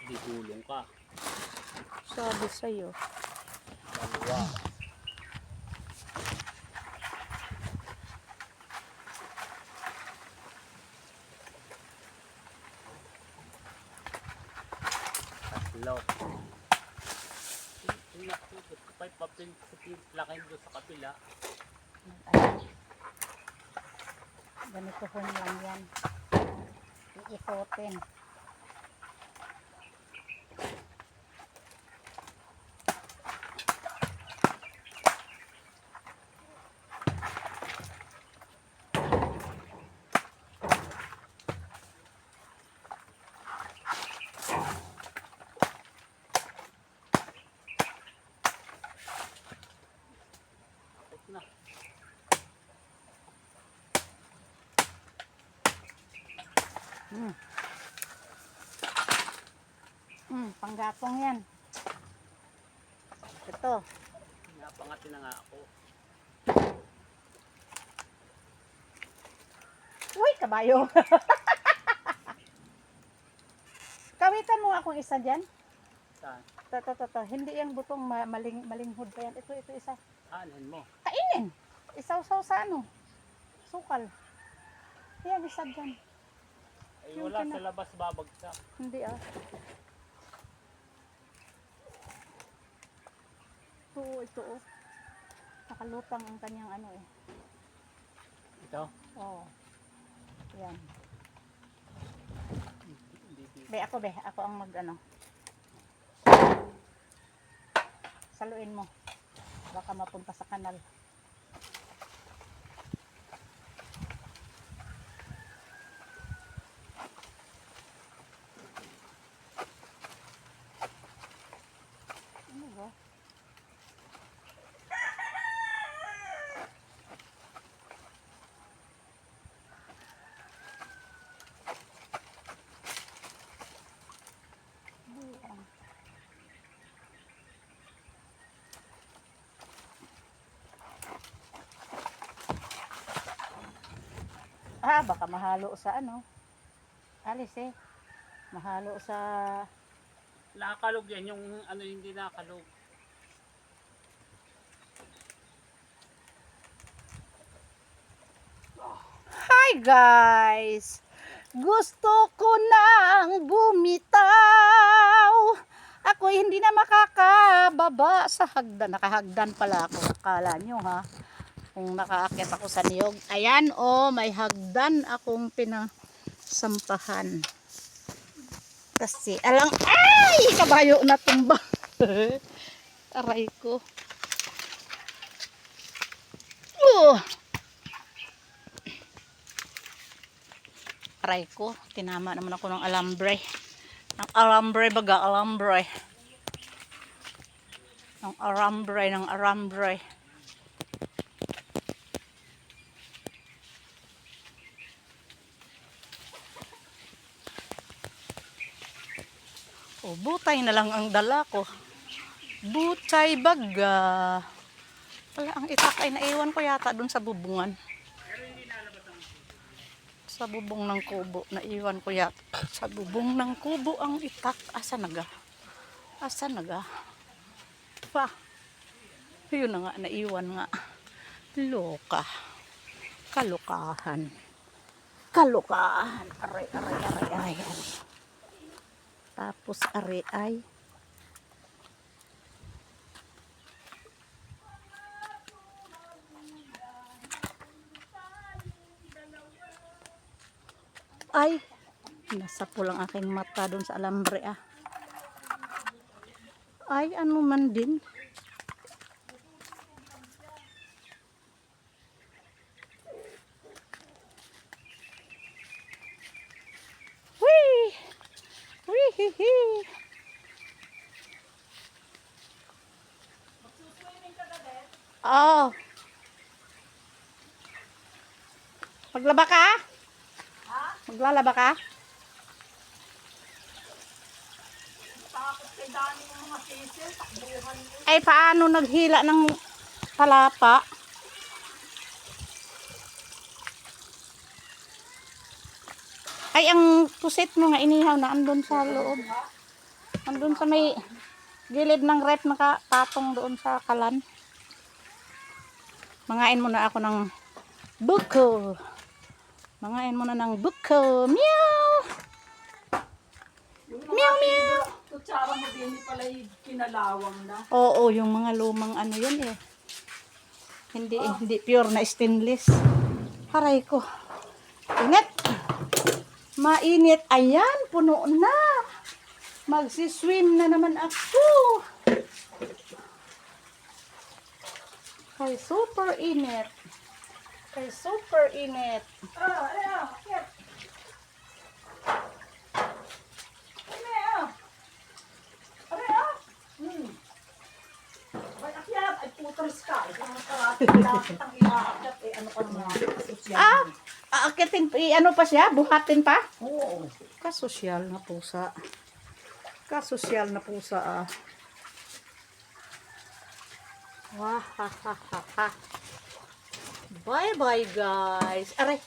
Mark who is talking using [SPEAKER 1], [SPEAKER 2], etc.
[SPEAKER 1] Di hulong ka.
[SPEAKER 2] Sabi sa'yo.
[SPEAKER 1] Dalawa. Tatlo. Papel laking doon sa kapila.
[SPEAKER 2] Ganito hon lang yan. Iikotin.
[SPEAKER 1] Tapos na.
[SPEAKER 2] Panggatong yan. Ito.
[SPEAKER 1] Napangatin na nga ako.
[SPEAKER 2] Uy, kabayo. Kawitan mo akong isa dyan.
[SPEAKER 1] Saan?
[SPEAKER 2] Ito. Hindi yung butong malinghod pa yan. Ito isa.
[SPEAKER 1] Aanin mo.
[SPEAKER 2] Kainin. Isaw-saw sa ano? Sukal. Yan, isa dyan.
[SPEAKER 1] Ay wala sa labas babagsak.
[SPEAKER 2] Hindi ah. Ito oh. Nakalutang ang kanyang ano eh.
[SPEAKER 1] Ito?
[SPEAKER 2] Oo. Yan.
[SPEAKER 1] Hindi.
[SPEAKER 2] Ako ang mag ano. Saluin mo. Baka mapunta sa kanal. Ano ba? Baka mahalo sa ano. Alis eh. Mahalo sa...
[SPEAKER 1] Nakakalog yan, yung ano hindi nakakalog.
[SPEAKER 2] Hi guys! Gusto ko nang bumitaw. Ako hindi na makakababa sa hagdan. Nakahagdan pala ako. Akala nyo ha. Kung nakaakyat ako sa niyog. Ayan oh, may hagdan akong pinasampahan. Kasi alang, ay! Kabayo na tumba. Aray ko. Aray ko. Tinama naman ako ng alambre. Ng alambre baga, alambre. Ng arambre. O, butay na lang ang dala ko. Butay baga. Wala, ang itak ay naiwan ko yata dun sa bubungan. Sa bubong ng kubo. Naiwan ko yata. Sa bubong ng kubo ang itak. Asa naga? Pa. Yun na nga, naiwan nga. Loka. Kalukahan. Aray. Tapos ari ay nasa pulang aking mata doon sa alambre ah. Ay, ano man din. Hihi. Oh. Maglaba ka? Ha? Maglalaba ka? Ay, paano naghila ng talapa? Ay, ang pusit mo nga inihaw na andun sa loob. Andun sa may gilid ng rep nakapatong doon sa kalan. Mangain muna ako ng buko. Mangain muna ng buko. Meow! Meow, meow!
[SPEAKER 3] Kutsara mo din pala yung kinalawang na.
[SPEAKER 2] Oo, yung mga lumang ano yun eh. Hindi pure na stainless. Haray ko. Init. Mainit. Ayan, puno na. Magsiswim na naman ako. Kay super init. Kay super init.
[SPEAKER 3] Akit. Ay, akyat. Ay, puters ka. Ito ang karate. Ang iaakyat. Eh, ano ka naman?
[SPEAKER 2] Ah, aakitin, ano pa siya? Buhatin pa?
[SPEAKER 3] Oo.
[SPEAKER 2] Kasosyal na pusa. Kasosyal na pusa ah. Wah, ha, ha, ha, ha. Bye bye guys. Aray.